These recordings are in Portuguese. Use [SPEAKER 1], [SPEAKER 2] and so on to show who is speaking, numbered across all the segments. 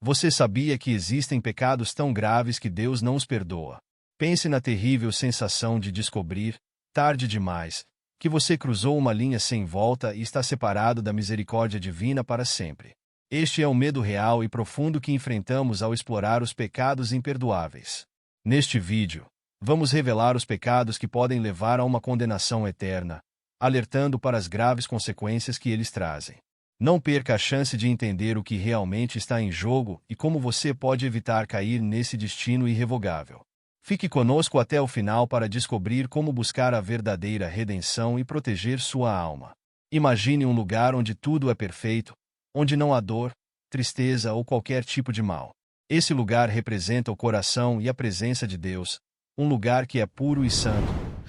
[SPEAKER 1] Você sabia que existem pecados tão graves que Deus não os perdoa? Pense na terrível sensação de descobrir, tarde demais, que você cruzou uma linha sem volta e está separado da misericórdia divina para sempre. Este é o medo real e profundo que enfrentamos ao explorar os pecados imperdoáveis. Neste vídeo, vamos revelar os pecados que podem levar a uma condenação eterna, alertando para as graves consequências que eles trazem. Não perca a chance de entender o que realmente está em jogo e como você pode evitar cair nesse destino irrevogável. Fique conosco até o final para descobrir como buscar a verdadeira redenção e proteger sua alma. Imagine um lugar onde tudo é perfeito, onde não há dor, tristeza ou qualquer tipo de mal. Esse lugar representa o coração e a presença de Deus, um lugar que é puro e santo,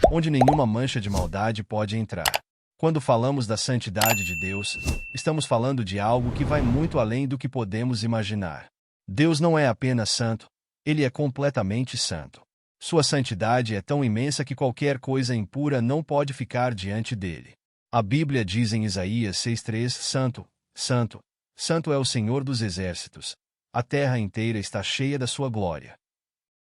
[SPEAKER 1] onde nenhuma mancha de maldade pode entrar. Quando falamos da santidade de Deus, estamos falando de algo que vai muito além do que podemos imaginar. Deus não é apenas santo, ele é completamente santo. Sua santidade é tão imensa que qualquer coisa impura não pode ficar diante dele. A Bíblia diz em Isaías 6:3: Santo, Santo, Santo é o Senhor dos exércitos. A terra inteira está cheia da sua glória.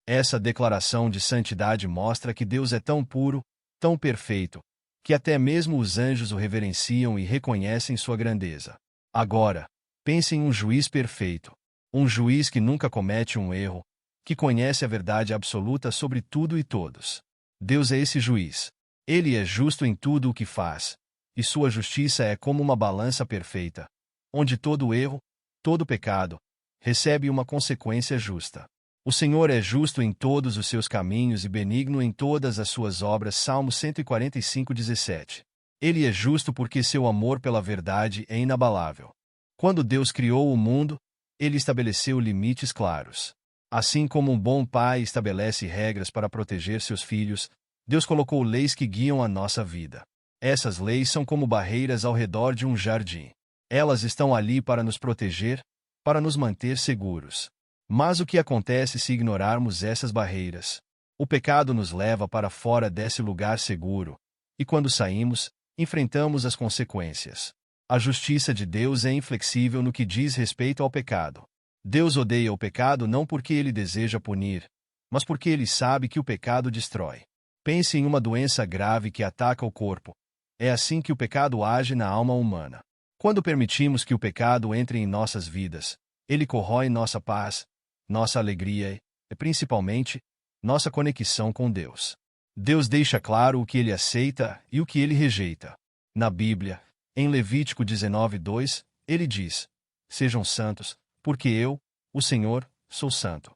[SPEAKER 1] Essa declaração de santidade mostra que Deus é tão puro, tão perfeito, que até mesmo os anjos o reverenciam e reconhecem sua grandeza. Agora, pense em um juiz perfeito, um juiz que nunca comete um erro, que conhece a verdade absoluta sobre tudo e todos. Deus é esse juiz. Ele é justo em tudo o que faz, e sua justiça é como uma balança perfeita, onde todo erro, todo pecado, recebe uma consequência justa. O Senhor é justo em todos os seus caminhos e benigno em todas as suas obras. Salmo 145:17. Ele é justo porque seu amor pela verdade é inabalável. Quando Deus criou o mundo, ele estabeleceu limites claros. Assim como um bom pai estabelece regras para proteger seus filhos, Deus colocou leis que guiam a nossa vida. Essas leis são como barreiras ao redor de um jardim. Elas estão ali para nos proteger, para nos manter seguros. Mas o que acontece se ignorarmos essas barreiras? O pecado nos leva para fora desse lugar seguro, e quando saímos, enfrentamos as consequências. A justiça de Deus é inflexível no que diz respeito ao pecado. Deus odeia o pecado não porque ele deseja punir, mas porque ele sabe que o pecado destrói. Pense em uma doença grave que ataca o corpo. É assim que o pecado age na alma humana. Quando permitimos que o pecado entre em nossas vidas, ele corrói nossa paz, nossa alegria e, principalmente, nossa conexão com Deus. Deus deixa claro o que ele aceita e o que ele rejeita. Na Bíblia, em Levítico 19:2, ele diz: Sejam santos, porque eu, o Senhor, sou santo.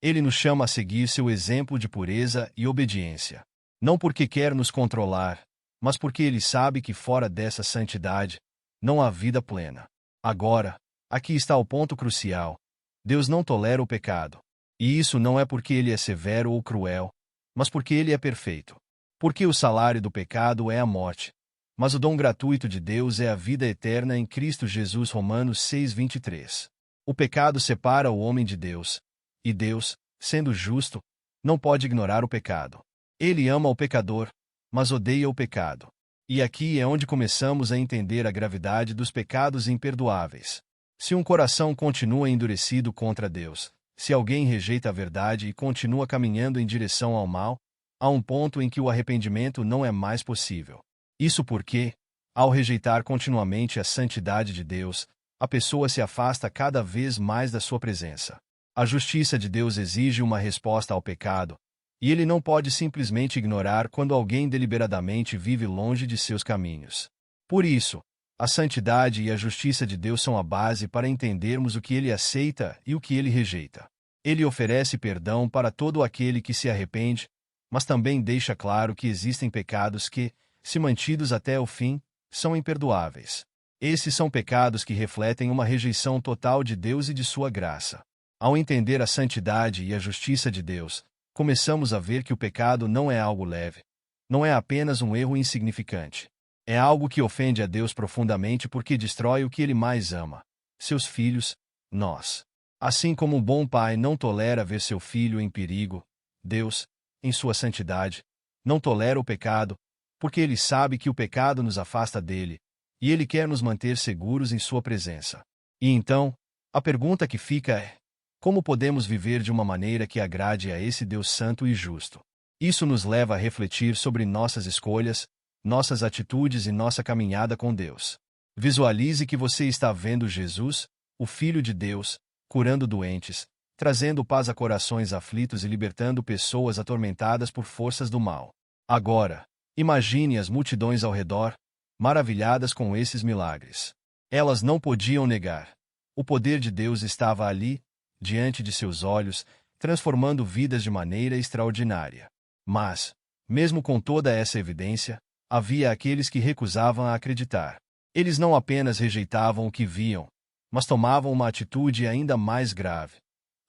[SPEAKER 1] Ele nos chama a seguir seu exemplo de pureza e obediência. Não porque quer nos controlar, mas porque ele sabe que fora dessa santidade, não há vida plena. Agora, aqui está o ponto crucial. Deus não tolera o pecado. E isso não é porque ele é severo ou cruel, mas porque ele é perfeito. Porque o salário do pecado é a morte, mas o dom gratuito de Deus é a vida eterna em Cristo Jesus. Romanos 6:23. O pecado separa o homem de Deus, e Deus, sendo justo, não pode ignorar o pecado. Ele ama o pecador, mas odeia o pecado. E aqui é onde começamos a entender a gravidade dos pecados imperdoáveis. Se um coração continua endurecido contra Deus, se alguém rejeita a verdade e continua caminhando em direção ao mal, há um ponto em que o arrependimento não é mais possível. Isso porque, ao rejeitar continuamente a santidade de Deus, a pessoa se afasta cada vez mais da sua presença. A justiça de Deus exige uma resposta ao pecado, e ele não pode simplesmente ignorar quando alguém deliberadamente vive longe de seus caminhos. Por isso, a santidade e a justiça de Deus são a base para entendermos o que ele aceita e o que ele rejeita. Ele oferece perdão para todo aquele que se arrepende, mas também deixa claro que existem pecados que, se mantidos até o fim, são imperdoáveis. Esses são pecados que refletem uma rejeição total de Deus e de sua graça. Ao entender a santidade e a justiça de Deus, começamos a ver que o pecado não é algo leve, não é apenas um erro insignificante. É algo que ofende a Deus profundamente porque destrói o que ele mais ama: seus filhos, nós. Assim como um bom pai não tolera ver seu filho em perigo, Deus, em sua santidade, não tolera o pecado, porque ele sabe que o pecado nos afasta dele, e ele quer nos manter seguros em sua presença. E então, A pergunta que fica é: como podemos viver de uma maneira que agrade a esse Deus santo e justo? Isso nos leva a refletir sobre nossas escolhas, nossas atitudes e nossa caminhada com Deus. Visualize que você está vendo Jesus, o Filho de Deus, curando doentes, trazendo paz a corações aflitos e libertando pessoas atormentadas por forças do mal. Agora, imagine as multidões ao redor, maravilhadas com esses milagres. Elas não podiam negar. O poder de Deus estava ali, diante de seus olhos, transformando vidas de maneira extraordinária. Mas, mesmo com toda essa evidência, havia aqueles que recusavam a acreditar. Eles não apenas rejeitavam o que viam, mas tomavam uma atitude ainda mais grave.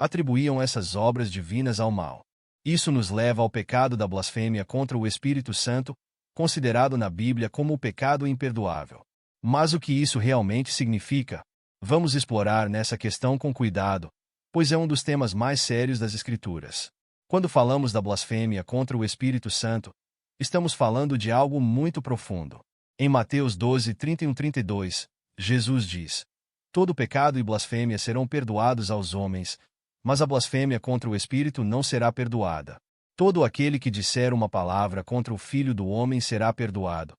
[SPEAKER 1] Atribuíam essas obras divinas ao mal. Isso nos leva ao pecado da blasfêmia contra o Espírito Santo, considerado na Bíblia como o pecado imperdoável. Mas o que isso realmente significa? Vamos explorar nessa questão com cuidado, pois é um dos temas mais sérios das Escrituras. Quando falamos da blasfêmia contra o Espírito Santo, estamos falando de algo muito profundo. Em Mateus 12, 31-32, Jesus diz: todo pecado e blasfêmia serão perdoados aos homens, mas a blasfêmia contra o Espírito não será perdoada. Todo aquele que disser uma palavra contra o Filho do Homem será perdoado,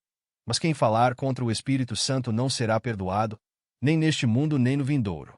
[SPEAKER 1] mas quem falar contra o Espírito Santo não será perdoado, nem neste mundo nem no vindouro.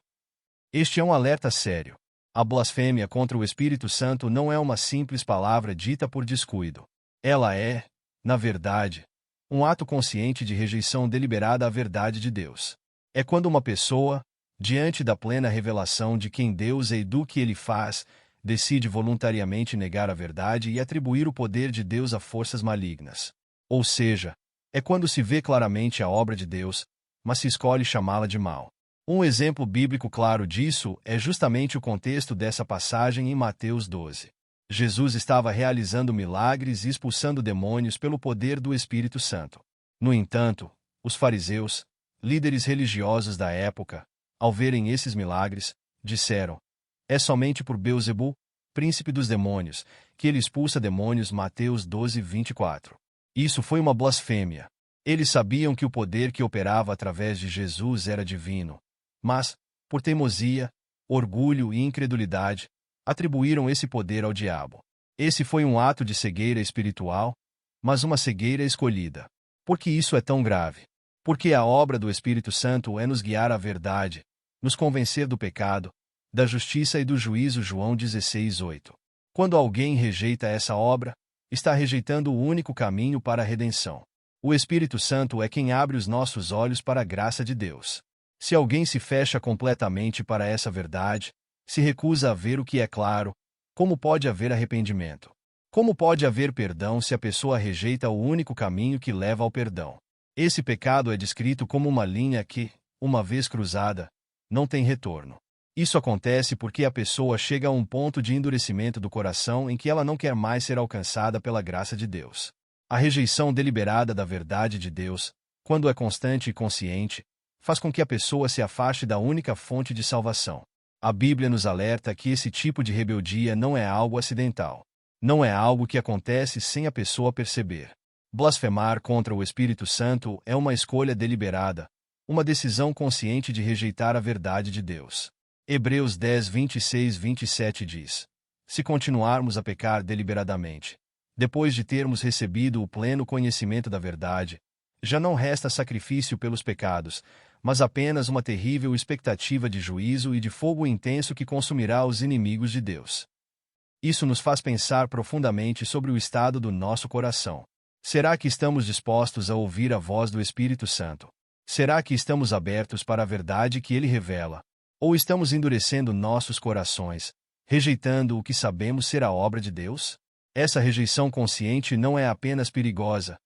[SPEAKER 1] Este é um alerta sério. A blasfêmia contra o Espírito Santo não é uma simples palavra dita por descuido. Ela é, na verdade, um ato consciente de rejeição deliberada à verdade de Deus. É quando uma pessoa, diante da plena revelação de quem Deus é e do que Ele faz, decide voluntariamente negar a verdade e atribuir o poder de Deus a forças malignas. Ou seja, é quando se vê claramente a obra de Deus, mas se escolhe chamá-la de mal. Um exemplo bíblico claro disso é justamente o contexto dessa passagem em Mateus 12. Jesus estava realizando milagres e expulsando demônios pelo poder do Espírito Santo. No entanto, os fariseus, líderes religiosos da época, ao verem esses milagres, disseram: é somente por Beelzebu, príncipe dos demônios, que ele expulsa demônios. Mateus 12, 24. Isso foi uma blasfêmia. Eles sabiam que o poder que operava através de Jesus era divino, mas, por teimosia, orgulho e incredulidade, atribuíram esse poder ao diabo. Esse foi um ato de cegueira espiritual, mas uma cegueira escolhida. Por que isso é tão grave? Porque a obra do Espírito Santo é nos guiar à verdade, nos convencer do pecado, da justiça e do juízo. João 16, 8. Quando alguém rejeita essa obra, está rejeitando o único caminho para a redenção. O Espírito Santo é quem abre os nossos olhos para a graça de Deus. Se alguém se fecha completamente para essa verdade, se recusa a ver o que é claro, como pode haver arrependimento? Como pode haver perdão se a pessoa rejeita o único caminho que leva ao perdão? Esse pecado é descrito como uma linha que, uma vez cruzada, não tem retorno. Isso acontece porque a pessoa chega a um ponto de endurecimento do coração em que ela não quer mais ser alcançada pela graça de Deus. A rejeição deliberada da verdade de Deus, quando é constante e consciente, faz com que a pessoa se afaste da única fonte de salvação. A Bíblia nos alerta que esse tipo de rebeldia não é algo acidental. Não é algo que acontece sem a pessoa perceber. Blasfemar contra o Espírito Santo é uma escolha deliberada, uma decisão consciente de rejeitar a verdade de Deus. Hebreus 10, 26-27 diz: se continuarmos a pecar deliberadamente, depois de termos recebido o pleno conhecimento da verdade, já não resta sacrifício pelos pecados, mas apenas uma terrível expectativa de juízo e de fogo intenso que consumirá os inimigos de Deus. Isso nos faz pensar profundamente sobre o estado do nosso coração. Será que estamos dispostos a ouvir a voz do Espírito Santo? Será que estamos abertos para a verdade que ele revela? Ou estamos endurecendo nossos corações, rejeitando o que sabemos ser a obra de Deus? Essa rejeição consciente não é apenas perigosa,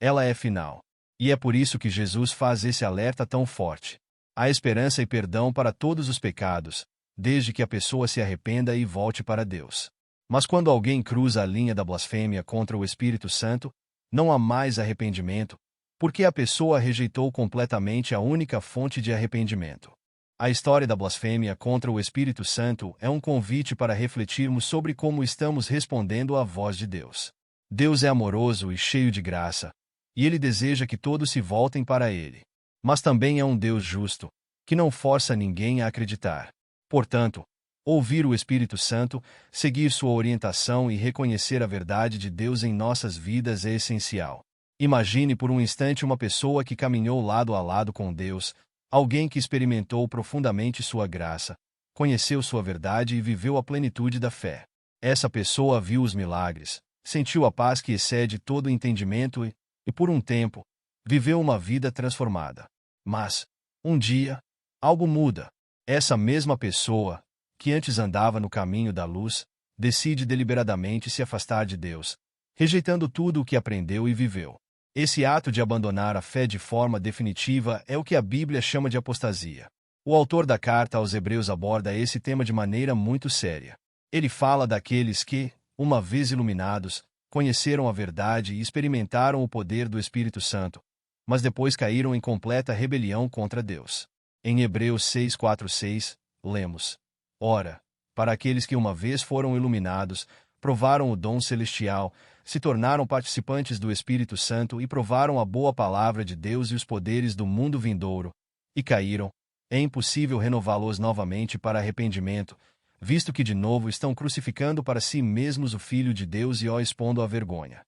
[SPEAKER 1] ela é final. E é por isso que Jesus faz esse alerta tão forte. Há esperança e perdão para todos os pecados, desde que a pessoa se arrependa e volte para Deus. Mas quando alguém cruza a linha da blasfêmia contra o Espírito Santo, não há mais arrependimento, porque a pessoa rejeitou completamente a única fonte de arrependimento. A história da blasfêmia contra o Espírito Santo é um convite para refletirmos sobre como estamos respondendo à voz de Deus. Deus é amoroso e cheio de graça, e Ele deseja que todos se voltem para Ele. Mas também é um Deus justo, que não força ninguém a acreditar. Portanto, ouvir o Espírito Santo, seguir sua orientação e reconhecer a verdade de Deus em nossas vidas é essencial. Imagine por um instante uma pessoa que caminhou lado a lado com Deus, alguém que experimentou profundamente sua graça, conheceu sua verdade e viveu a plenitude da fé. Essa pessoa viu os milagres, sentiu a paz que excede todo entendimento e, por um tempo, viveu uma vida transformada. Mas, um dia, algo muda. Essa mesma pessoa, que antes andava no caminho da luz, decide deliberadamente se afastar de Deus, rejeitando tudo o que aprendeu e viveu. Esse ato de abandonar a fé de forma definitiva é o que a Bíblia chama de apostasia. O autor da carta aos Hebreus aborda esse tema de maneira muito séria. Ele fala daqueles que, uma vez iluminados, conheceram a verdade e experimentaram o poder do Espírito Santo, mas depois caíram em completa rebelião contra Deus. Em Hebreus 6:4-6, lemos: Ora, para aqueles que uma vez foram iluminados, provaram o dom celestial, se tornaram participantes do Espírito Santo e provaram a boa palavra de Deus e os poderes do mundo vindouro, e caíram, é impossível renová-los novamente para arrependimento, visto que de novo estão crucificando para si mesmos o Filho de Deus e o expondo à vergonha.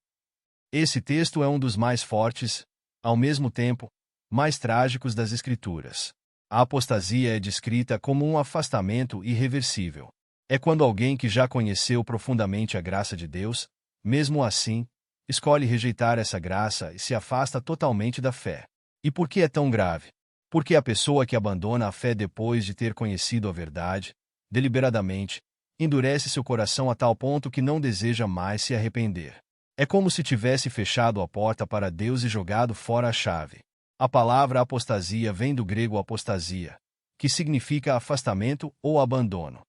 [SPEAKER 1] Esse texto é um dos mais fortes, ao mesmo tempo, mais trágicos das Escrituras. A apostasia é descrita como um afastamento irreversível. É quando alguém que já conheceu profundamente a graça de Deus, mesmo assim, escolhe rejeitar essa graça e se afasta totalmente da fé. E por que é tão grave? Porque a pessoa que abandona a fé depois de ter conhecido a verdade, deliberadamente, endurece seu coração a tal ponto que não deseja mais se arrepender. É como se tivesse fechado a porta para Deus e jogado fora a chave. A palavra apostasia vem do grego apostasia, que significa afastamento ou abandono.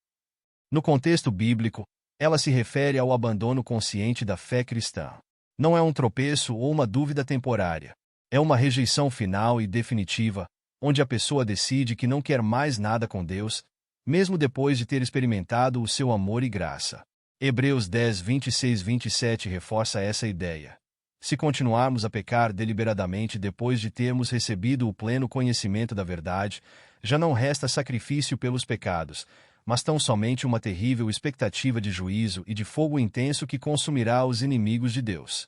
[SPEAKER 1] No contexto bíblico, ela se refere ao abandono consciente da fé cristã. Não é um tropeço ou uma dúvida temporária. É uma rejeição final e definitiva, onde a pessoa decide que não quer mais nada com Deus, mesmo depois de ter experimentado o seu amor e graça. Hebreus 10:26-27 reforça essa ideia. Se continuarmos a pecar deliberadamente depois de termos recebido o pleno conhecimento da verdade, já não resta sacrifício pelos pecados, mas tão somente uma terrível expectativa de juízo e de fogo intenso que consumirá os inimigos de Deus.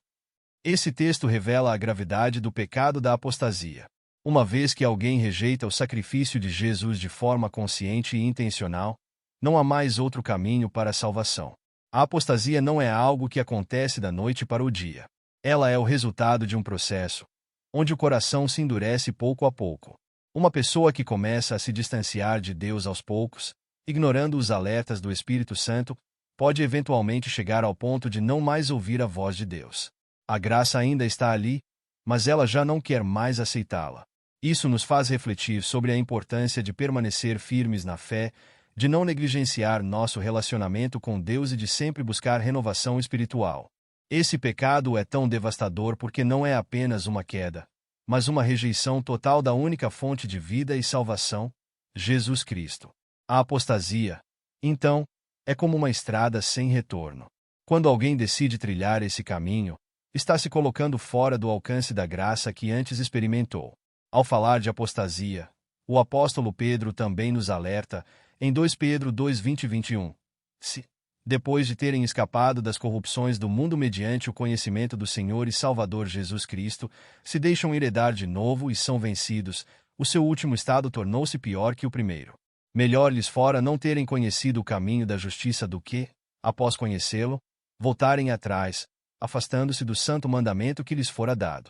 [SPEAKER 1] Esse texto revela a gravidade do pecado da apostasia. Uma vez que alguém rejeita o sacrifício de Jesus de forma consciente e intencional, não há mais outro caminho para a salvação. A apostasia não é algo que acontece da noite para o dia. Ela é o resultado de um processo, onde o coração se endurece pouco a pouco. Uma pessoa que começa a se distanciar de Deus aos poucos, ignorando os alertas do Espírito Santo, pode eventualmente chegar ao ponto de não mais ouvir a voz de Deus. A graça ainda está ali, mas ela já não quer mais aceitá-la. Isso nos faz refletir sobre a importância de permanecer firmes na fé, de não negligenciar nosso relacionamento com Deus e de sempre buscar renovação espiritual. Esse pecado é tão devastador porque não é apenas uma queda, mas uma rejeição total da única fonte de vida e salvação, Jesus Cristo. A apostasia, então, é como uma estrada sem retorno. Quando alguém decide trilhar esse caminho, está se colocando fora do alcance da graça que antes experimentou. Ao falar de apostasia, o apóstolo Pedro também nos alerta, em 2 Pedro 2:20-21. Se, depois de terem escapado das corrupções do mundo mediante o conhecimento do Senhor e Salvador Jesus Cristo, se deixam enredar de novo e são vencidos, o seu último estado tornou-se pior que o primeiro. Melhor lhes fora não terem conhecido o caminho da justiça do que, após conhecê-lo, voltarem atrás, afastando-se do santo mandamento que lhes fora dado.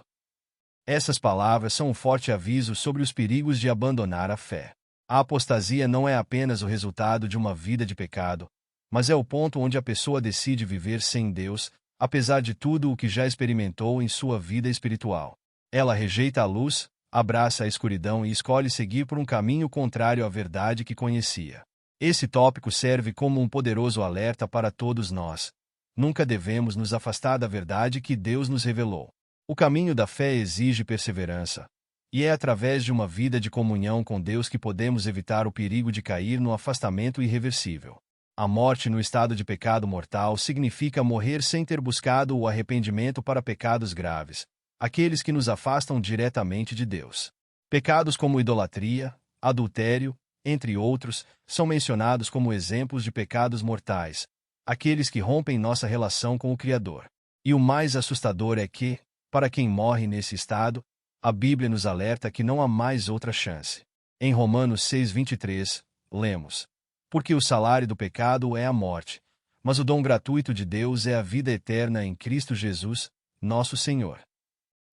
[SPEAKER 1] Essas palavras são um forte aviso sobre os perigos de abandonar a fé. A apostasia não é apenas o resultado de uma vida de pecado, mas é o ponto onde a pessoa decide viver sem Deus, apesar de tudo o que já experimentou em sua vida espiritual. Ela rejeita a luz, abraça a escuridão e escolhe seguir por um caminho contrário à verdade que conhecia. Esse tópico serve como um poderoso alerta para todos nós. Nunca devemos nos afastar da verdade que Deus nos revelou. O caminho da fé exige perseverança, e é através de uma vida de comunhão com Deus que podemos evitar o perigo de cair no afastamento irreversível. A morte no estado de pecado mortal significa morrer sem ter buscado o arrependimento para pecados graves, aqueles que nos afastam diretamente de Deus. Pecados como idolatria, adultério, entre outros, são mencionados como exemplos de pecados mortais, aqueles que rompem nossa relação com o Criador. E o mais assustador é que, para quem morre nesse estado, a Bíblia nos alerta que não há mais outra chance. Em Romanos 6:23, lemos: Porque o salário do pecado é a morte, mas o dom gratuito de Deus é a vida eterna em Cristo Jesus, nosso Senhor.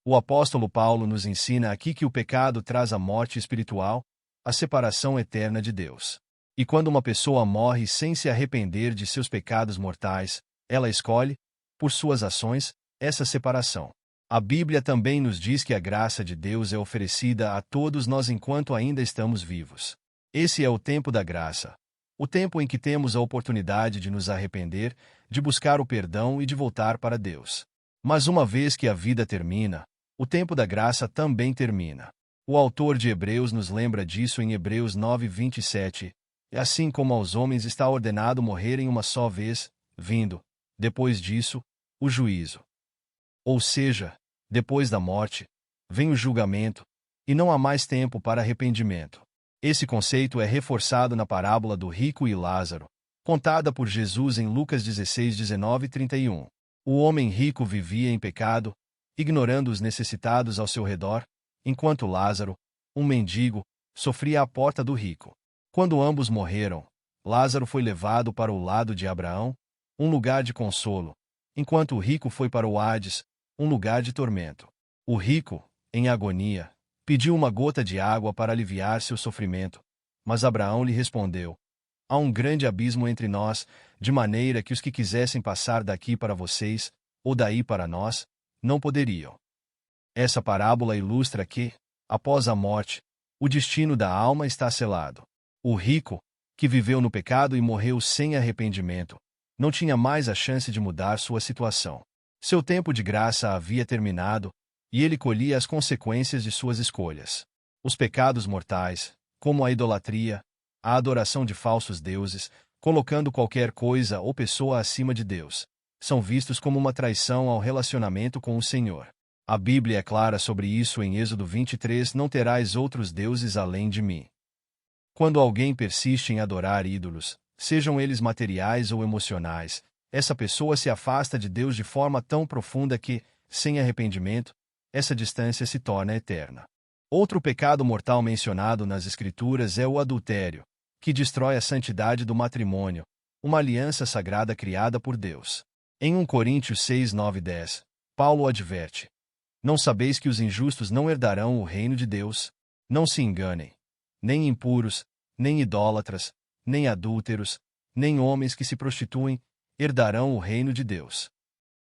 [SPEAKER 1] O apóstolo Paulo nos ensina aqui que o pecado traz a morte espiritual, a separação eterna de Deus. E quando uma pessoa morre sem se arrepender de seus pecados mortais, ela escolhe, por suas ações, essa separação. A Bíblia também nos diz que a graça de Deus é oferecida a todos nós enquanto ainda estamos vivos. Esse é o tempo da graça. O tempo em que temos a oportunidade de nos arrepender, de buscar o perdão e de voltar para Deus. Mas uma vez que a vida termina, o tempo da graça também termina. O autor de Hebreus nos lembra disso em Hebreus 9:27. E assim como aos homens está ordenado morrerem uma só vez, vindo, depois disso, o juízo. Ou seja, depois da morte, vem o julgamento, e não há mais tempo para arrependimento. Esse conceito é reforçado na parábola do rico e Lázaro, contada por Jesus em Lucas 16:19-31. O homem rico vivia em pecado, ignorando os necessitados ao seu redor, enquanto Lázaro, um mendigo, sofria à porta do rico. Quando ambos morreram, Lázaro foi levado para o lado de Abraão, um lugar de consolo, enquanto o rico foi para o Hades, um lugar de tormento. O rico, em agonia, pediu uma gota de água para aliviar seu sofrimento, mas Abraão lhe respondeu: Há um grande abismo entre nós, de maneira que os que quisessem passar daqui para vocês, ou daí para nós, não poderiam. Essa parábola ilustra que, após a morte, o destino da alma está selado. O rico, que viveu no pecado e morreu sem arrependimento, não tinha mais a chance de mudar sua situação. Seu tempo de graça havia terminado, e ele colhia as consequências de suas escolhas. Os pecados mortais, como a idolatria, a adoração de falsos deuses, colocando qualquer coisa ou pessoa acima de Deus, são vistos como uma traição ao relacionamento com o Senhor. A Bíblia é clara sobre isso em Êxodo 23: Não terás outros deuses além de mim. Quando alguém persiste em adorar ídolos, sejam eles materiais ou emocionais, essa pessoa se afasta de Deus de forma tão profunda que, sem arrependimento, essa distância se torna eterna. Outro pecado mortal mencionado nas Escrituras é o adultério, que destrói a santidade do matrimônio, uma aliança sagrada criada por Deus. Em 1 Coríntios 6:9-10, Paulo adverte: Não sabeis que os injustos não herdarão o reino de Deus? Não se enganem. Nem impuros, nem idólatras, nem adúlteros, nem homens que se prostituem, herdarão o reino de Deus.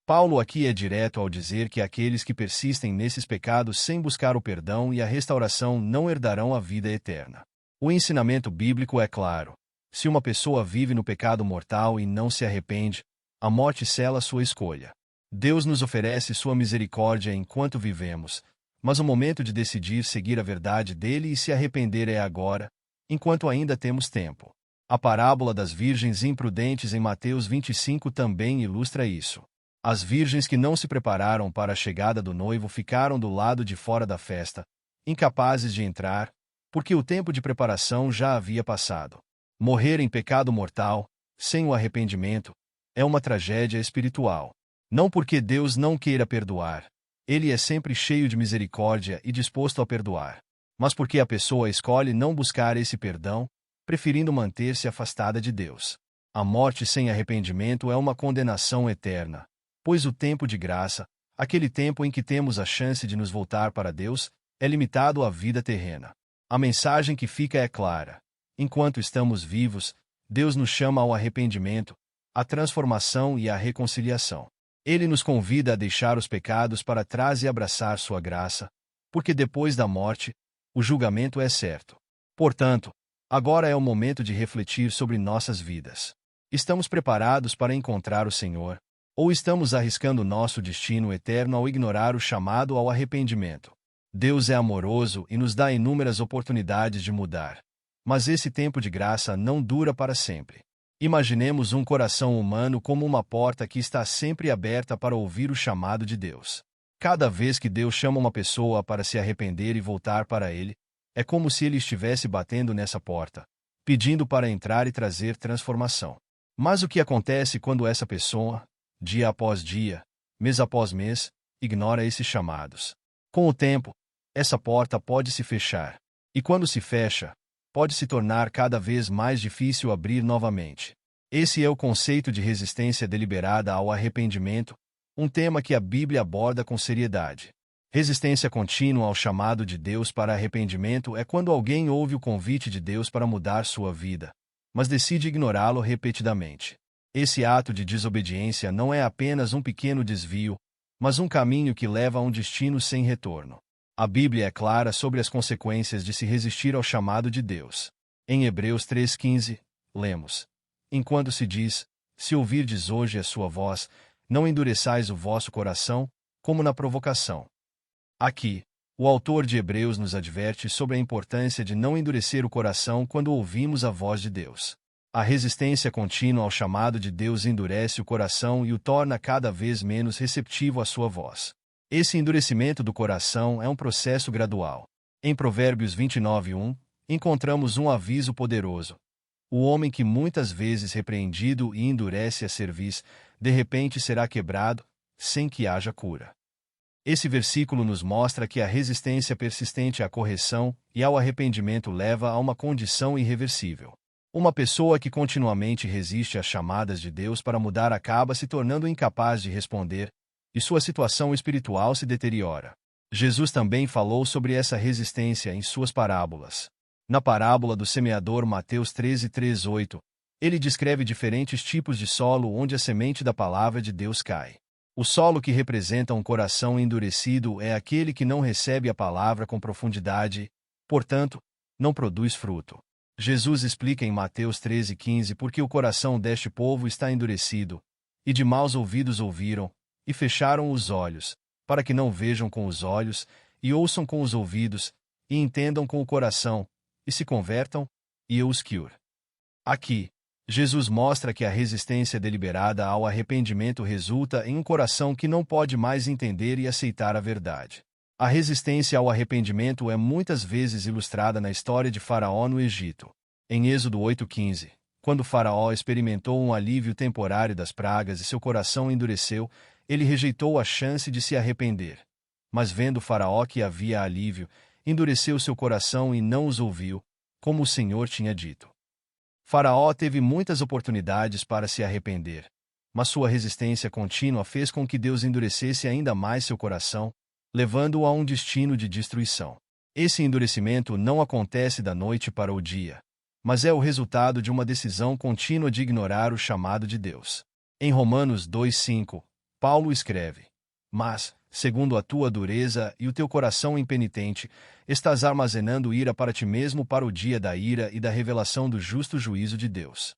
[SPEAKER 1] Paulo aqui é direto ao dizer que aqueles que persistem nesses pecados sem buscar o perdão e a restauração não herdarão a vida eterna. O ensinamento bíblico é claro. Se uma pessoa vive no pecado mortal e não se arrepende, a morte sela sua escolha. Deus nos oferece sua misericórdia enquanto vivemos, mas o momento de decidir seguir a verdade dele e se arrepender é agora, enquanto ainda temos tempo. A parábola das virgens imprudentes em Mateus 25 também ilustra isso. As virgens que não se prepararam para a chegada do noivo ficaram do lado de fora da festa, incapazes de entrar, porque o tempo de preparação já havia passado. Morrer em pecado mortal, sem o arrependimento, é uma tragédia espiritual. Não porque Deus não queira perdoar, Ele é sempre cheio de misericórdia e disposto a perdoar, mas porque a pessoa escolhe não buscar esse perdão, preferindo manter-se afastada de Deus. A morte sem arrependimento é uma condenação eterna, pois o tempo de graça, aquele tempo em que temos a chance de nos voltar para Deus, é limitado à vida terrena. A mensagem que fica é clara. Enquanto estamos vivos, Deus nos chama ao arrependimento, à transformação e à reconciliação. Ele nos convida a deixar os pecados para trás e abraçar sua graça, porque depois da morte, o julgamento é certo. Portanto, agora é o momento de refletir sobre nossas vidas. Estamos preparados para encontrar o Senhor, ou estamos arriscando nosso destino eterno ao ignorar o chamado ao arrependimento? Deus é amoroso e nos dá inúmeras oportunidades de mudar. Mas esse tempo de graça não dura para sempre. Imaginemos um coração humano como uma porta que está sempre aberta para ouvir o chamado de Deus. Cada vez que Deus chama uma pessoa para se arrepender e voltar para Ele, É como se ele estivesse batendo nessa porta, pedindo para entrar e trazer transformação. Mas o que acontece quando essa pessoa, dia após dia, mês após mês, ignora esses chamados? Com o tempo, essa porta pode se fechar. E quando se fecha, pode se tornar cada vez mais difícil abrir novamente. Esse é o conceito de resistência deliberada ao arrependimento, um tema que a Bíblia aborda com seriedade. Resistência contínua ao chamado de Deus para arrependimento é quando alguém ouve o convite de Deus para mudar sua vida, mas decide ignorá-lo repetidamente. Esse ato de desobediência não é apenas um pequeno desvio, mas um caminho que leva a um destino sem retorno. A Bíblia é clara sobre as consequências de se resistir ao chamado de Deus. Em Hebreus 3,15, lemos: Enquanto se diz, se ouvirdes hoje a sua voz, não endureçais o vosso coração, como na provocação. Aqui, o autor de Hebreus nos adverte sobre a importância de não endurecer o coração quando ouvimos a voz de Deus. A resistência contínua ao chamado de Deus endurece o coração e o torna cada vez menos receptivo à sua voz. Esse endurecimento do coração é um processo gradual. Em Provérbios 29:1, encontramos um aviso poderoso. O homem que muitas vezes repreendido e endurece a cerviz, de repente será quebrado, sem que haja cura. Esse versículo nos mostra que a resistência persistente à correção e ao arrependimento leva a uma condição irreversível. Uma pessoa que continuamente resiste às chamadas de Deus para mudar acaba se tornando incapaz de responder, e sua situação espiritual se deteriora. Jesus também falou sobre essa resistência em suas parábolas. Na parábola do semeador Mateus 13:3-8, ele descreve diferentes tipos de solo onde a semente da palavra de Deus cai. O solo que representa um coração endurecido é aquele que não recebe a palavra com profundidade, portanto, não produz fruto. Jesus explica em Mateus 13:15 porque o coração deste povo está endurecido, e de maus ouvidos ouviram, e fecharam os olhos, para que não vejam com os olhos, e ouçam com os ouvidos, e entendam com o coração, e se convertam, e eu os cure. Aqui, Jesus mostra que a resistência deliberada ao arrependimento resulta em um coração que não pode mais entender e aceitar a verdade. A resistência ao arrependimento é muitas vezes ilustrada na história de Faraó no Egito. Em Êxodo 8:15, quando Faraó experimentou um alívio temporário das pragas e seu coração endureceu, ele rejeitou a chance de se arrepender. Mas vendo Faraó que havia alívio, endureceu seu coração e não os ouviu, como o Senhor tinha dito. Faraó teve muitas oportunidades para se arrepender, mas sua resistência contínua fez com que Deus endurecesse ainda mais seu coração, levando-o a um destino de destruição. Esse endurecimento não acontece da noite para o dia, mas é o resultado de uma decisão contínua de ignorar o chamado de Deus. Em Romanos 2:5, Paulo escreve: Mas, segundo a tua dureza e o teu coração impenitente, estás armazenando ira para ti mesmo para o dia da ira e da revelação do justo juízo de Deus.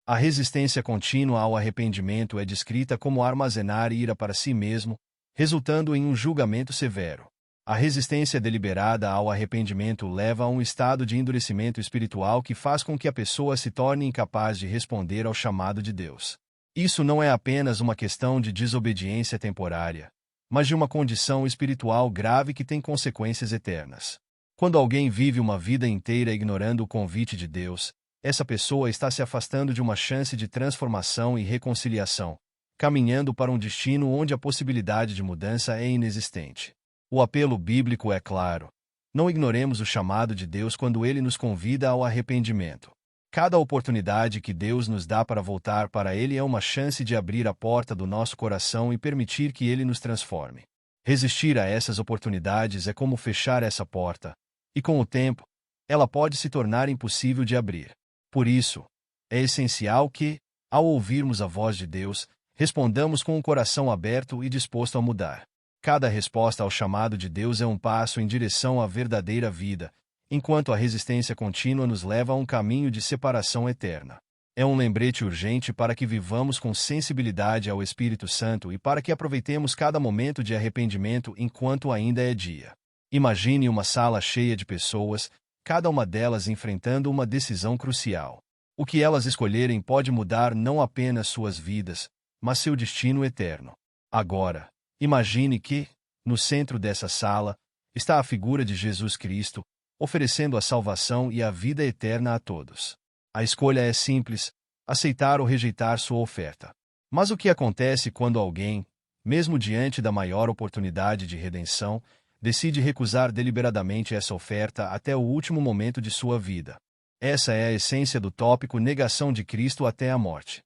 [SPEAKER 1] A resistência contínua ao arrependimento é descrita como armazenar ira para si mesmo, resultando em um julgamento severo. A resistência deliberada ao arrependimento leva a um estado de endurecimento espiritual que faz com que a pessoa se torne incapaz de responder ao chamado de Deus. Isso não é apenas uma questão de desobediência temporária, mas de uma condição espiritual grave que tem consequências eternas. Quando alguém vive uma vida inteira ignorando o convite de Deus, essa pessoa está se afastando de uma chance de transformação e reconciliação, caminhando para um destino onde a possibilidade de mudança é inexistente. O apelo bíblico é claro: não ignoremos o chamado de Deus quando Ele nos convida ao arrependimento. Cada oportunidade que Deus nos dá para voltar para Ele é uma chance de abrir a porta do nosso coração e permitir que Ele nos transforme. Resistir a essas oportunidades é como fechar essa porta, e com o tempo, ela pode se tornar impossível de abrir. Por isso, é essencial que, ao ouvirmos a voz de Deus, respondamos com um coração aberto e disposto a mudar. Cada resposta ao chamado de Deus é um passo em direção à verdadeira vida, enquanto a resistência contínua nos leva a um caminho de separação eterna. É um lembrete urgente para que vivamos com sensibilidade ao Espírito Santo e para que aproveitemos cada momento de arrependimento enquanto ainda é dia. Imagine uma sala cheia de pessoas, cada uma delas enfrentando uma decisão crucial. O que elas escolherem pode mudar não apenas suas vidas, mas seu destino eterno. Agora, imagine que, no centro dessa sala, está a figura de Jesus Cristo, oferecendo a salvação e a vida eterna a todos. A escolha é simples: aceitar ou rejeitar sua oferta. Mas o que acontece quando alguém, mesmo diante da maior oportunidade de redenção, decide recusar deliberadamente essa oferta até o último momento de sua vida? Essa é a essência do tópico Negação de Cristo até a morte.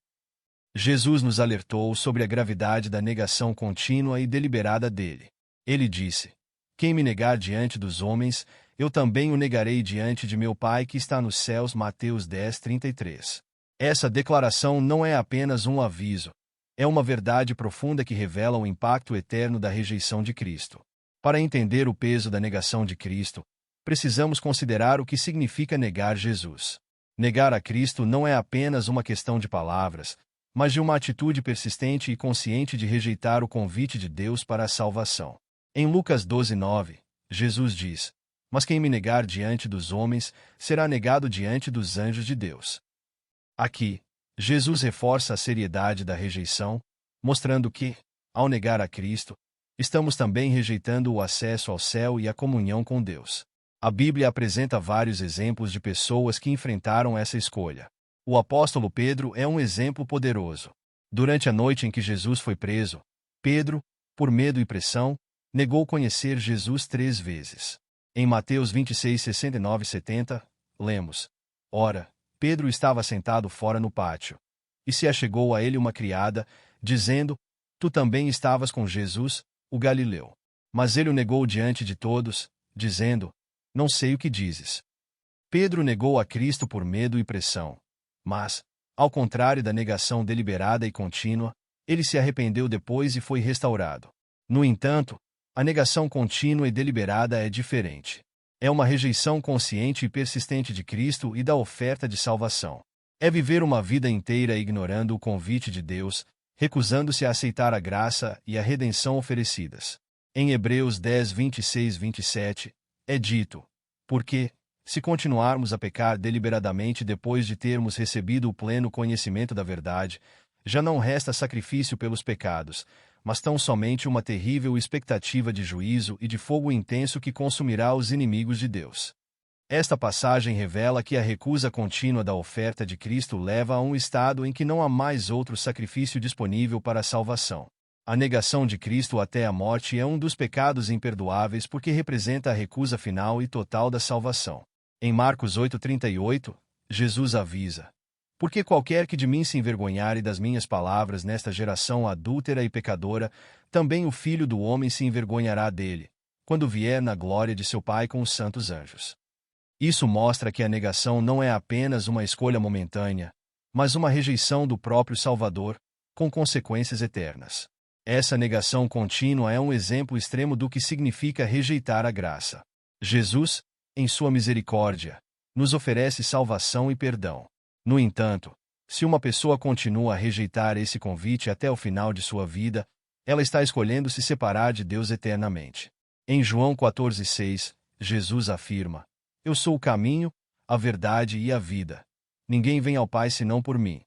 [SPEAKER 1] Jesus nos alertou sobre a gravidade da negação contínua e deliberada dele. Ele disse: "Quem me negar diante dos homens, eu também o negarei diante de meu Pai que está nos céus." Mateus 10:33. Essa declaração não é apenas um aviso, é uma verdade profunda que revela o impacto eterno da rejeição de Cristo. Para entender o peso da negação de Cristo, precisamos considerar o que significa negar Jesus. Negar a Cristo não é apenas uma questão de palavras, mas de uma atitude persistente e consciente de rejeitar o convite de Deus para a salvação. Em Lucas 12:9, Jesus diz: "Mas quem me negar diante dos homens, será negado diante dos anjos de Deus." Aqui, Jesus reforça a seriedade da rejeição, mostrando que, ao negar a Cristo, estamos também rejeitando o acesso ao céu e a comunhão com Deus. A Bíblia apresenta vários exemplos de pessoas que enfrentaram essa escolha. O apóstolo Pedro é um exemplo poderoso. Durante a noite em que Jesus foi preso, Pedro, por medo e pressão, negou conhecer Jesus 3 vezes. Em Mateus 26:69-70, lemos: "Ora, Pedro estava sentado fora no pátio. E se achegou a ele uma criada, dizendo: Tu também estavas com Jesus, o Galileu. Mas ele o negou diante de todos, dizendo: Não sei o que dizes." Pedro negou a Cristo por medo e pressão. Mas, ao contrário da negação deliberada e contínua, ele se arrependeu depois e foi restaurado. No entanto, a negação contínua e deliberada é diferente. É uma rejeição consciente e persistente de Cristo e da oferta de salvação. É viver uma vida inteira ignorando o convite de Deus, recusando-se a aceitar a graça e a redenção oferecidas. Em Hebreus 10:26-27, é dito: "Porque, se continuarmos a pecar deliberadamente depois de termos recebido o pleno conhecimento da verdade, já não resta sacrifício pelos pecados, mas tão somente uma terrível expectativa de juízo e de fogo intenso que consumirá os inimigos de Deus." Esta passagem revela que a recusa contínua da oferta de Cristo leva a um estado em que não há mais outro sacrifício disponível para a salvação. A negação de Cristo até a morte é um dos pecados imperdoáveis porque representa a recusa final e total da salvação. Em Marcos 8:38, Jesus avisa: "Porque qualquer que de mim se envergonhar e das minhas palavras nesta geração adúltera e pecadora, também o Filho do Homem se envergonhará dele, quando vier na glória de seu Pai com os santos anjos." Isso mostra que a negação não é apenas uma escolha momentânea, mas uma rejeição do próprio Salvador, com consequências eternas. Essa negação contínua é um exemplo extremo do que significa rejeitar a graça. Jesus, em sua misericórdia, nos oferece salvação e perdão. No entanto, se uma pessoa continua a rejeitar esse convite até o final de sua vida, ela está escolhendo se separar de Deus eternamente. Em João 14:6, Jesus afirma: "Eu sou o caminho, a verdade e a vida. Ninguém vem ao Pai senão por mim."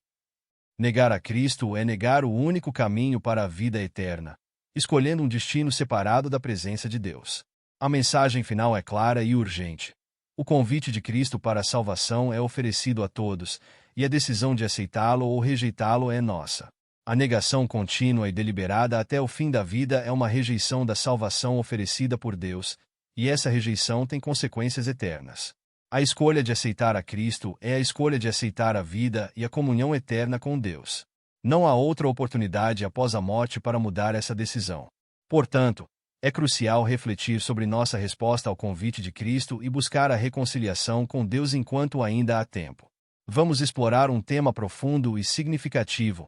[SPEAKER 1] Negar a Cristo é negar o único caminho para a vida eterna, escolhendo um destino separado da presença de Deus. A mensagem final é clara e urgente. O convite de Cristo para a salvação é oferecido a todos, e a decisão de aceitá-lo ou rejeitá-lo é nossa. A negação contínua e deliberada até o fim da vida é uma rejeição da salvação oferecida por Deus, e essa rejeição tem consequências eternas. A escolha de aceitar a Cristo é a escolha de aceitar a vida e a comunhão eterna com Deus. Não há outra oportunidade após a morte para mudar essa decisão. Portanto, é crucial refletir sobre nossa resposta ao convite de Cristo e buscar a reconciliação com Deus enquanto ainda há tempo. Vamos explorar um tema profundo e significativo: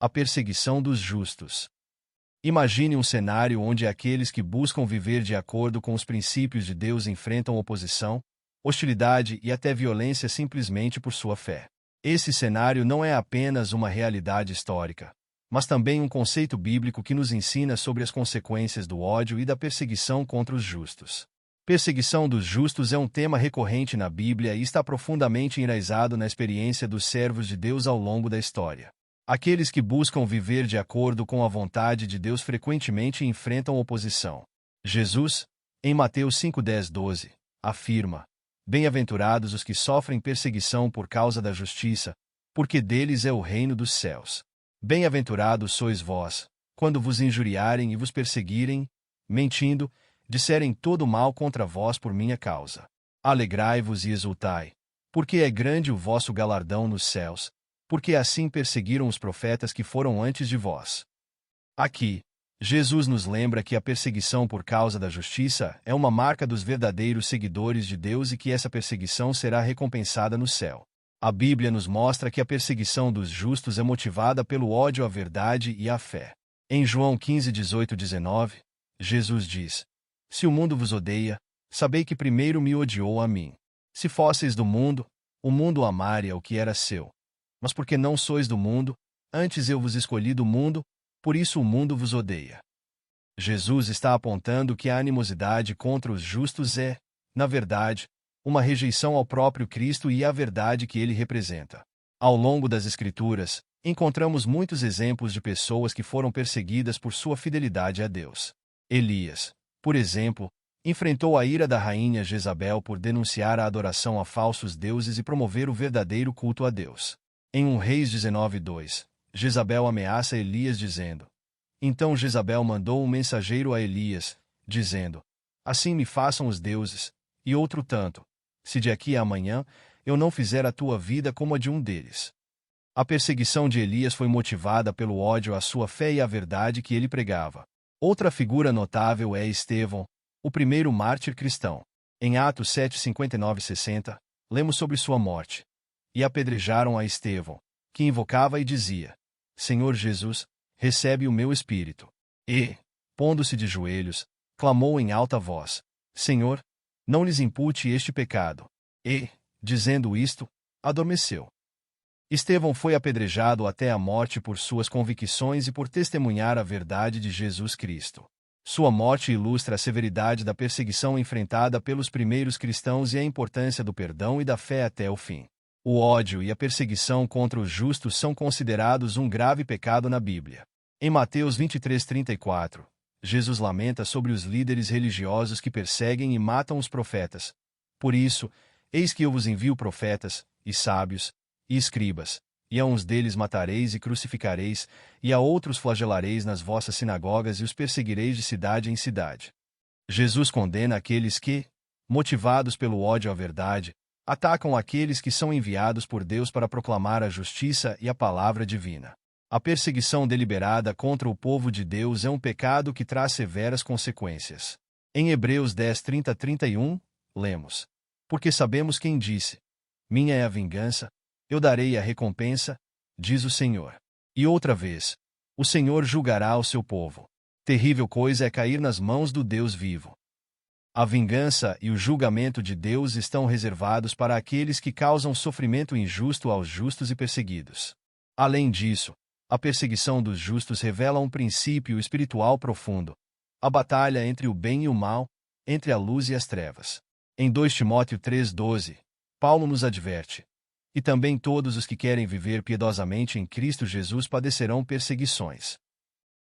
[SPEAKER 1] a perseguição dos justos. Imagine um cenário onde aqueles que buscam viver de acordo com os princípios de Deus enfrentam oposição, hostilidade e até violência simplesmente por sua fé. Esse cenário não é apenas uma realidade histórica, mas também um conceito bíblico que nos ensina sobre as consequências do ódio e da perseguição contra os justos. Perseguição dos justos é um tema recorrente na Bíblia e está profundamente enraizado na experiência dos servos de Deus ao longo da história. Aqueles que buscam viver de acordo com a vontade de Deus frequentemente enfrentam oposição. Jesus, em Mateus 5:10-12, afirma: Bem-aventurados os que sofrem perseguição por causa da justiça, porque deles é o reino dos céus. Bem-aventurados sois vós, quando vos injuriarem e vos perseguirem, mentindo, disserem todo mal contra vós por minha causa. Alegrai-vos e exultai, porque é grande o vosso galardão nos céus, porque assim perseguiram os profetas que foram antes de vós. Aqui, Jesus nos lembra que a perseguição por causa da justiça é uma marca dos verdadeiros seguidores de Deus e que essa perseguição será recompensada no céu. A Bíblia nos mostra que a perseguição dos justos é motivada pelo ódio à verdade e à fé. Em João 15, 18 e 19, Jesus diz: Se o mundo vos odeia, sabei que primeiro me odiou a mim. Se fosseis do mundo, o mundo amaria o que era seu. Mas porque não sois do mundo, antes eu vos escolhi do mundo, por isso o mundo vos odeia. Jesus está apontando que a animosidade contra os justos é, na verdade, uma rejeição ao próprio Cristo e à verdade que ele representa. Ao longo das Escrituras, encontramos muitos exemplos de pessoas que foram perseguidas por sua fidelidade a Deus. Elias, por exemplo, enfrentou a ira da rainha Jezabel por denunciar a adoração a falsos deuses e promover o verdadeiro culto a Deus. Em 1 Reis 19:2, Jezabel ameaça Elias dizendo: Então Jezabel mandou um mensageiro a Elias, dizendo: Assim me façam os deuses, e outro tanto, se de aqui a amanhã eu não fizer a tua vida como a de um deles. A perseguição de Elias foi motivada pelo ódio à sua fé e à verdade que ele pregava. Outra figura notável é Estevão, o primeiro mártir cristão. Em Atos 7, 59 e 60, lemos sobre sua morte. E apedrejaram a Estevão, que invocava e dizia: Senhor Jesus, recebe o meu espírito. E, pondo-se de joelhos, clamou em alta voz: Senhor, não lhes impute este pecado. E, dizendo isto, adormeceu. Estevão foi apedrejado até a morte por suas convicções e por testemunhar a verdade de Jesus Cristo. Sua morte ilustra a severidade da perseguição enfrentada pelos primeiros cristãos e a importância do perdão e da fé até o fim. O ódio e a perseguição contra os justos são considerados um grave pecado na Bíblia. Em Mateus 23:34, Jesus lamenta sobre os líderes religiosos que perseguem e matam os profetas. Por isso, eis que eu vos envio profetas, e sábios, e escribas, e a uns deles matareis e crucificareis, e a outros flagelareis nas vossas sinagogas e os perseguireis de cidade em cidade. Jesus condena aqueles que, motivados pelo ódio à verdade, atacam aqueles que são enviados por Deus para proclamar a justiça e a palavra divina. A perseguição deliberada contra o povo de Deus é um pecado que traz severas consequências. Em Hebreus 10:30-31, lemos: Porque sabemos quem disse: Minha é a vingança, eu darei a recompensa, diz o Senhor. E outra vez: O Senhor julgará o seu povo. Terrível coisa é cair nas mãos do Deus vivo. A vingança e o julgamento de Deus estão reservados para aqueles que causam sofrimento injusto aos justos e perseguidos. Além disso, a perseguição dos justos revela um princípio espiritual profundo: a batalha entre o bem e o mal, entre a luz e as trevas. Em 2 Timóteo 3:12, Paulo nos adverte: E também todos os que querem viver piedosamente em Cristo Jesus padecerão perseguições.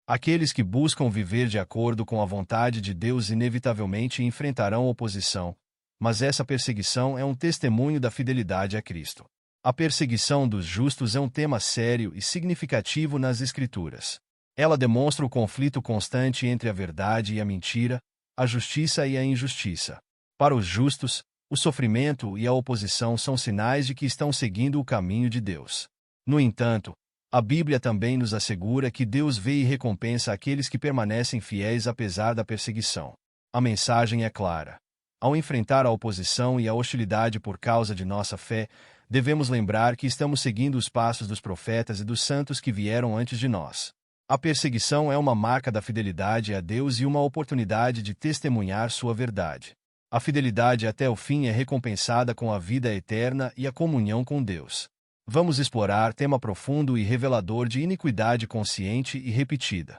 [SPEAKER 1] Aqueles que buscam viver de acordo com a vontade de Deus inevitavelmente enfrentarão oposição, mas essa perseguição é um testemunho da fidelidade a Cristo. A perseguição dos justos é um tema sério e significativo nas Escrituras. Ela demonstra o conflito constante entre a verdade e a mentira, a justiça e a injustiça. Para os justos, o sofrimento e a oposição são sinais de que estão seguindo o caminho de Deus. No entanto, a Bíblia também nos assegura que Deus vê e recompensa aqueles que permanecem fiéis apesar da perseguição. A mensagem é clara. Ao enfrentar a oposição e a hostilidade por causa de nossa fé, devemos lembrar que estamos seguindo os passos dos profetas e dos santos que vieram antes de nós. A perseguição é uma marca da fidelidade a Deus e uma oportunidade de testemunhar sua verdade. A fidelidade até o fim é recompensada com a vida eterna e a comunhão com Deus. Vamos explorar tema profundo e revelador de iniquidade consciente e repetida.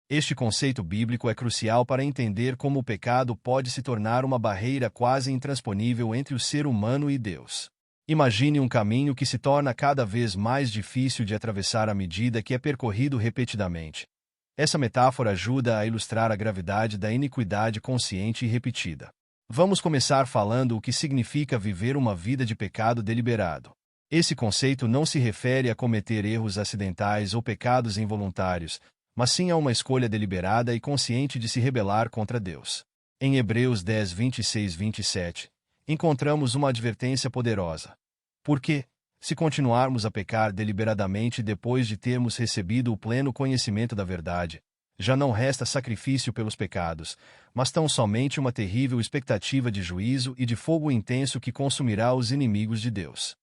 [SPEAKER 1] Este conceito bíblico é crucial para entender como o pecado pode se tornar uma barreira quase intransponível entre o ser humano e Deus. Imagine um caminho que se torna cada vez mais difícil de atravessar à medida que é percorrido repetidamente. Essa metáfora ajuda a ilustrar a gravidade da iniquidade consciente e repetida. Vamos começar falando o que significa viver uma vida de pecado deliberado. Esse conceito não se refere a cometer erros acidentais ou pecados involuntários, mas sim a uma escolha deliberada e consciente de se rebelar contra Deus. Em Hebreus 10, 26-27, encontramos uma advertência poderosa. Porque, se continuarmos a pecar deliberadamente depois de termos recebido o pleno conhecimento da verdade, já não resta sacrifício pelos pecados, mas tão somente uma terrível expectativa de juízo e de fogo intenso que consumirá os inimigos de Deus.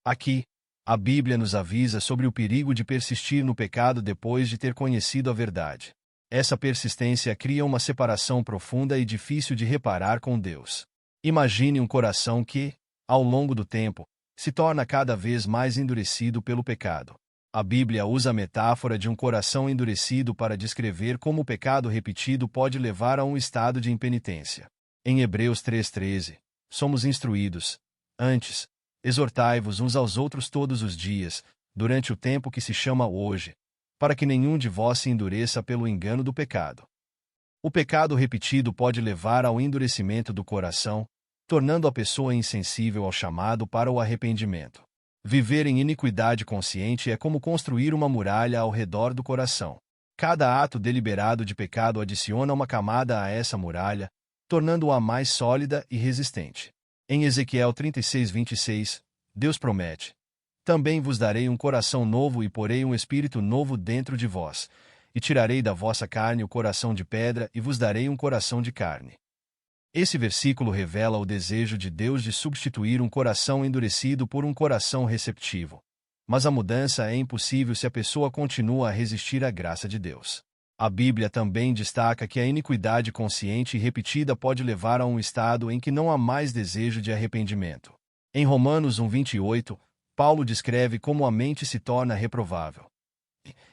[SPEAKER 1] Aqui, a Bíblia nos avisa sobre o perigo de persistir no pecado depois de ter conhecido a verdade. Essa persistência cria uma separação profunda e difícil de reparar com Deus. Imagine um coração que, ao longo do tempo, se torna cada vez mais endurecido pelo pecado. A Bíblia usa a metáfora de um coração endurecido para descrever como o pecado repetido pode levar a um estado de impenitência. Em Hebreus 3,13, somos instruídos: antes, exortai-vos uns aos outros todos os dias, durante o tempo que se chama hoje, para que nenhum de vós se endureça pelo engano do pecado. O pecado repetido pode levar ao endurecimento do coração, tornando a pessoa insensível ao chamado para o arrependimento. Viver em iniquidade consciente é como construir uma muralha ao redor do coração. Cada ato deliberado de pecado adiciona uma camada a essa muralha, tornando-a mais sólida e resistente. Em Ezequiel 36:26, Deus promete: também vos darei um coração novo e porei um espírito novo dentro de vós, e tirarei da vossa carne o coração de pedra e vos darei um coração de carne. Esse versículo revela o desejo de Deus de substituir um coração endurecido por um coração receptivo. Mas a mudança é impossível se a pessoa continua a resistir à graça de Deus. A Bíblia também destaca que a iniquidade consciente e repetida pode levar a um estado em que não há mais desejo de arrependimento. Em Romanos 1:28, Paulo descreve como a mente se torna reprovável.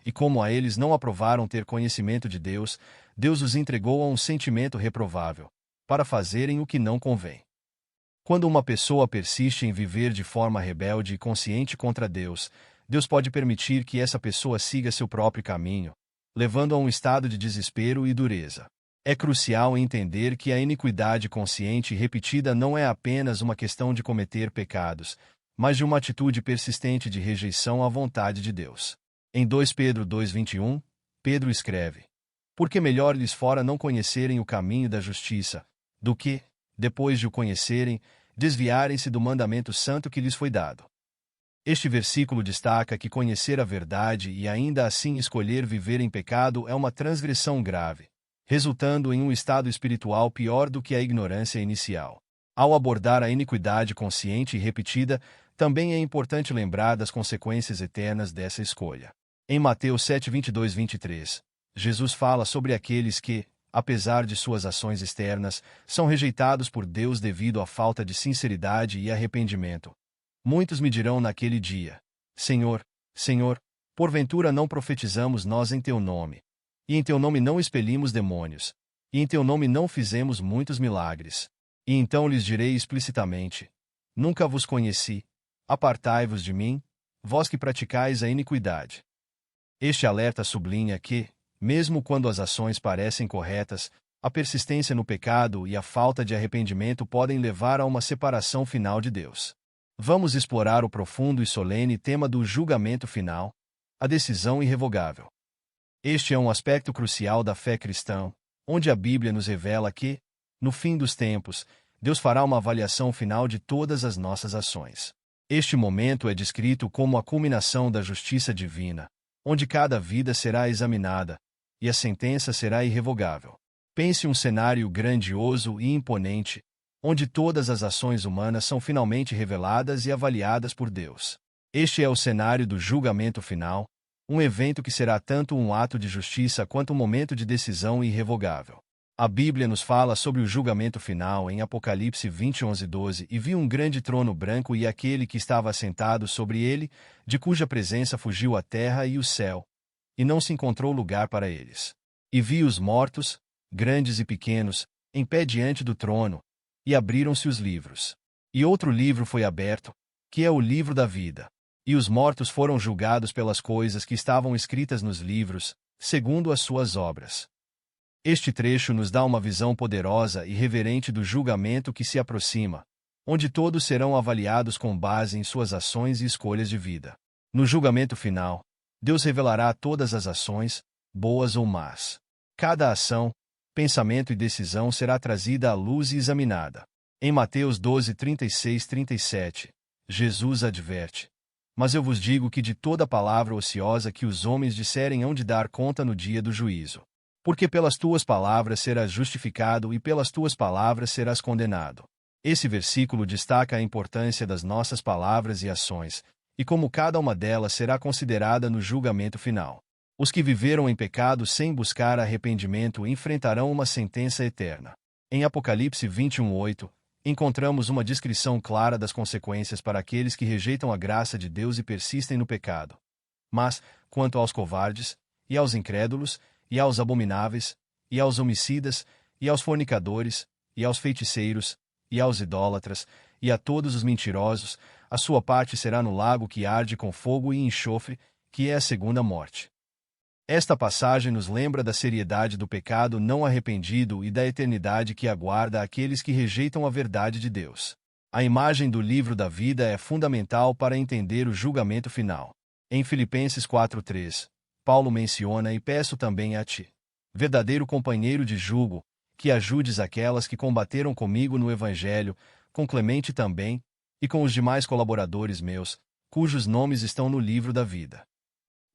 [SPEAKER 1] E como a eles não aprovaram ter conhecimento de Deus, Deus os entregou a um sentimento reprovável, para fazerem o que não convém. Quando uma pessoa persiste em viver de forma rebelde e consciente contra Deus, Deus pode permitir que essa pessoa siga seu próprio caminho, levando a um estado de desespero e dureza. É crucial entender que a iniquidade consciente e repetida não é apenas uma questão de cometer pecados, mas de uma atitude persistente de rejeição à vontade de Deus. Em 2 Pedro 2:21, Pedro escreve: porque melhor lhes fora não conhecerem o caminho da justiça, do que, depois de o conhecerem, desviarem-se do mandamento santo que lhes foi dado. Este versículo destaca que conhecer a verdade e ainda assim escolher viver em pecado é uma transgressão grave, resultando em um estado espiritual pior do que a ignorância inicial. Ao abordar a iniquidade consciente e repetida, também é importante lembrar das consequências eternas dessa escolha. Em Mateus 7:22-23, Jesus fala sobre aqueles que, apesar de suas ações externas, são rejeitados por Deus devido à falta de sinceridade e arrependimento. Muitos me dirão naquele dia: Senhor, Senhor, porventura não profetizamos nós em teu nome? E em teu nome não expelimos demônios? E em teu nome não fizemos muitos milagres? E então lhes direi explicitamente: nunca vos conheci, apartai-vos de mim, vós que praticais a iniquidade. Este alerta sublinha que, mesmo quando as ações parecem corretas, a persistência no pecado e a falta de arrependimento podem levar a uma separação final de Deus. Vamos explorar o profundo e solene tema do julgamento final, a decisão irrevogável. Este é um aspecto crucial da fé cristã, onde a Bíblia nos revela que, no fim dos tempos, Deus fará uma avaliação final de todas as nossas ações. Este momento é descrito como a culminação da justiça divina, onde cada vida será examinada, e a sentença será irrevogável. Pense um cenário grandioso e imponente, onde todas as ações humanas são finalmente reveladas e avaliadas por Deus. Este é o cenário do julgamento final, um evento que será tanto um ato de justiça quanto um momento de decisão irrevogável. A Bíblia nos fala sobre o julgamento final em Apocalipse 20:11-12 e viu um grande trono branco e aquele que estava assentado sobre ele, de cuja presença fugiu a terra e o céu, e não se encontrou lugar para eles. E vi os mortos, grandes e pequenos, em pé diante do trono, e abriram-se os livros. E outro livro foi aberto, que é o livro da vida. E os mortos foram julgados pelas coisas que estavam escritas nos livros, segundo as suas obras. Este trecho nos dá uma visão poderosa e reverente do julgamento que se aproxima, onde todos serão avaliados com base em suas ações e escolhas de vida. No julgamento final, Deus revelará todas as ações, boas ou más. Cada ação, pensamento e decisão será trazida à luz e examinada. Em Mateus 12, 36-37, Jesus adverte: Mas eu vos digo que de toda palavra ociosa que os homens disserem hão de dar conta no dia do juízo. Porque pelas tuas palavras serás justificado e pelas tuas palavras serás condenado. Esse versículo destaca a importância das nossas palavras e ações, e como cada uma delas será considerada no julgamento final. Os que viveram em pecado sem buscar arrependimento enfrentarão uma sentença eterna. Em Apocalipse 21:8, encontramos uma descrição clara das consequências para aqueles que rejeitam a graça de Deus e persistem no pecado. Mas, quanto aos covardes, e aos incrédulos, e aos abomináveis, e aos homicidas, e aos fornicadores, e aos feiticeiros, e aos idólatras, e a todos os mentirosos, a sua parte será no lago que arde com fogo e enxofre, que é a segunda morte. Esta passagem nos lembra da seriedade do pecado não arrependido e da eternidade que aguarda aqueles que rejeitam a verdade de Deus. A imagem do livro da vida é fundamental para entender o julgamento final. Em Filipenses 4:3, Paulo menciona: E peço também a ti, verdadeiro companheiro de jugo, que ajudes aquelas que combateram comigo no Evangelho, com Clemente também, e com os demais colaboradores meus, cujos nomes estão no livro da vida.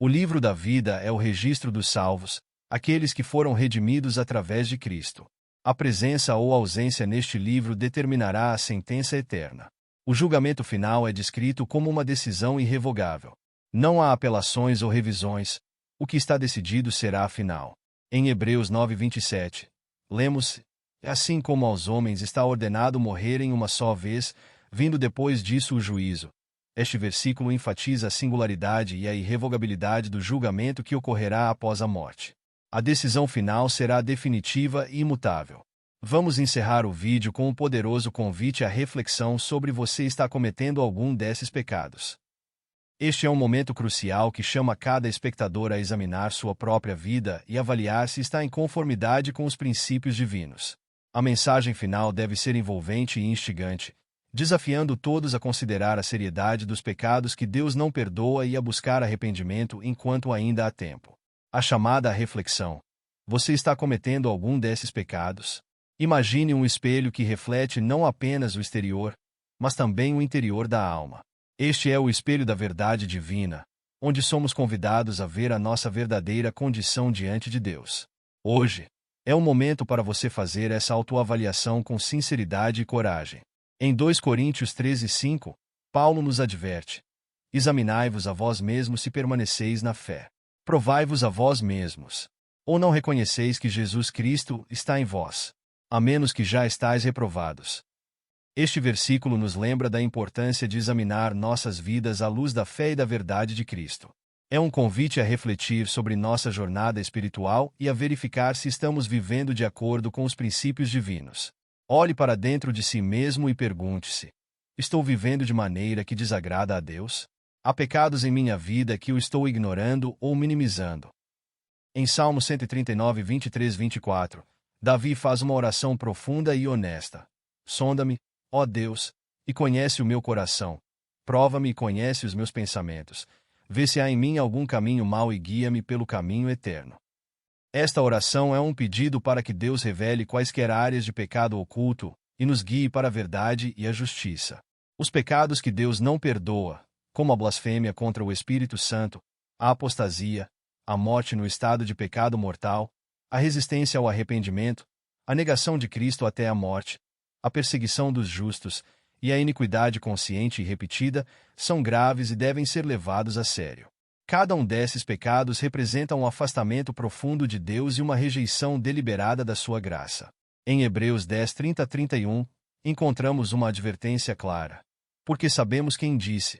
[SPEAKER 1] O livro da vida é o registro dos salvos, aqueles que foram redimidos através de Cristo. A presença ou ausência neste livro determinará a sentença eterna. O julgamento final é descrito como uma decisão irrevogável. Não há apelações ou revisões. O que está decidido será a final. Em Hebreus 9:27, lemos: Assim como aos homens está ordenado morrerem uma só vez, vindo depois disso o juízo. Este versículo enfatiza a singularidade e a irrevogabilidade do julgamento que ocorrerá após a morte. A decisão final será definitiva e imutável. Vamos encerrar o vídeo com um poderoso convite à reflexão sobre você está cometendo algum desses pecados. Este é um momento crucial que chama cada espectador a examinar sua própria vida e avaliar se está em conformidade com os princípios divinos. A mensagem final deve ser envolvente e instigante, desafiando todos a considerar a seriedade dos pecados que Deus não perdoa e a buscar arrependimento enquanto ainda há tempo. A chamada à reflexão: você está cometendo algum desses pecados? Imagine um espelho que reflete não apenas o exterior, mas também o interior da alma. Este é o espelho da verdade divina, onde somos convidados a ver a nossa verdadeira condição diante de Deus. Hoje, é o momento para você fazer essa autoavaliação com sinceridade e coragem. Em 2 Coríntios 13:5, Paulo nos adverte: Examinai-vos a vós mesmos se permaneceis na fé. Provai-vos a vós mesmos. Ou não reconheceis que Jesus Cristo está em vós, a menos que já estáis reprovados. Este versículo nos lembra da importância de examinar nossas vidas à luz da fé e da verdade de Cristo. É um convite a refletir sobre nossa jornada espiritual e a verificar se estamos vivendo de acordo com os princípios divinos. Olhe para dentro de si mesmo e pergunte-se: estou vivendo de maneira que desagrada a Deus? Há pecados em minha vida que eu estou ignorando ou minimizando? Em Salmo 139, 23-24, Davi faz uma oração profunda e honesta. Sonda-me, ó Deus, e conhece o meu coração. Prova-me e conhece os meus pensamentos. Vê se há em mim algum caminho mau e guia-me pelo caminho eterno. Esta oração é um pedido para que Deus revele quaisquer áreas de pecado oculto e nos guie para a verdade e a justiça. Os pecados que Deus não perdoa, como a blasfêmia contra o Espírito Santo, a apostasia, a morte no estado de pecado mortal, a resistência ao arrependimento, a negação de Cristo até a morte, a perseguição dos justos e a iniquidade consciente e repetida, são graves e devem ser levados a sério. Cada um desses pecados representa um afastamento profundo de Deus e uma rejeição deliberada da sua graça. Em Hebreus 10, 30-31, encontramos uma advertência clara. Porque sabemos quem disse: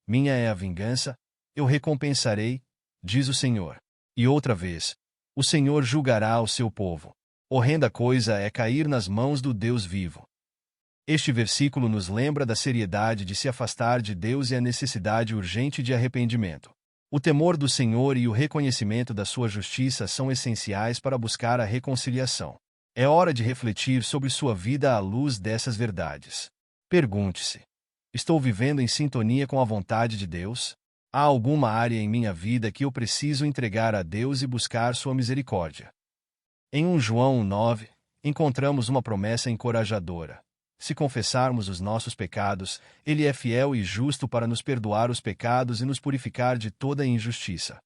[SPEAKER 1] minha é a vingança, eu recompensarei, diz o Senhor. E outra vez, o Senhor julgará o seu povo. Horrenda coisa é cair nas mãos do Deus vivo. Este versículo nos lembra da seriedade de se afastar de Deus e a necessidade urgente de arrependimento. O temor do Senhor e o reconhecimento da sua justiça são essenciais para buscar a reconciliação. É hora de refletir sobre sua vida à luz dessas verdades. Pergunte-se: estou vivendo em sintonia com a vontade de Deus? Há alguma área em minha vida que eu preciso entregar a Deus e buscar sua misericórdia? Em 1 João 9, encontramos uma promessa encorajadora. Se confessarmos os nossos pecados, Ele é fiel e justo para nos perdoar os pecados e nos purificar de toda injustiça.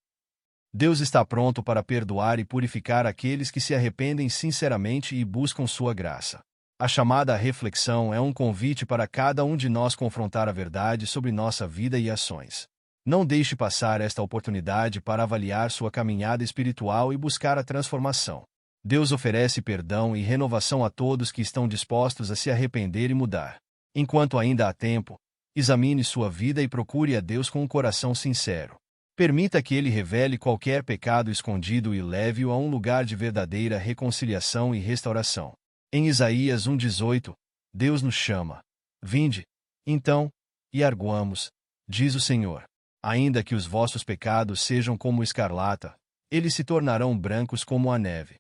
[SPEAKER 1] Deus está pronto para perdoar e purificar aqueles que se arrependem sinceramente e buscam sua graça. A chamada à reflexão é um convite para cada um de nós confrontar a verdade sobre nossa vida e ações. Não deixe passar esta oportunidade para avaliar sua caminhada espiritual e buscar a transformação. Deus oferece perdão e renovação a todos que estão dispostos a se arrepender e mudar. Enquanto ainda há tempo, examine sua vida e procure a Deus com um coração sincero. Permita que Ele revele qualquer pecado escondido e leve-o a um lugar de verdadeira reconciliação e restauração. Em Isaías 1,18, Deus nos chama: vinde, então, e arguamos, diz o Senhor. Ainda que os vossos pecados sejam como escarlata, eles se tornarão brancos como a neve.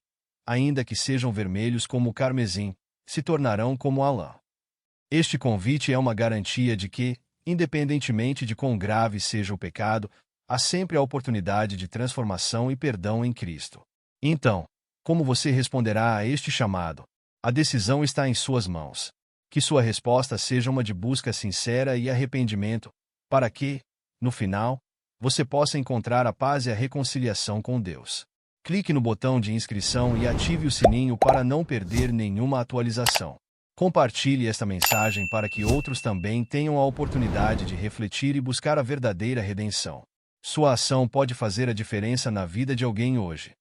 [SPEAKER 1] Ainda que sejam vermelhos como o carmesim, se tornarão como a lã. Este convite é uma garantia de que, independentemente de quão grave seja o pecado, há sempre a oportunidade de transformação e perdão em Cristo. Então, como você responderá a este chamado? A decisão está em suas mãos. Que sua resposta seja uma de busca sincera e arrependimento, para que, no final, você possa encontrar a paz e a reconciliação com Deus. Clique no botão de inscrição e ative o sininho para não perder nenhuma atualização. Compartilhe esta mensagem para que outros também tenham a oportunidade de refletir e buscar a verdadeira redenção. Sua ação pode fazer a diferença na vida de alguém hoje.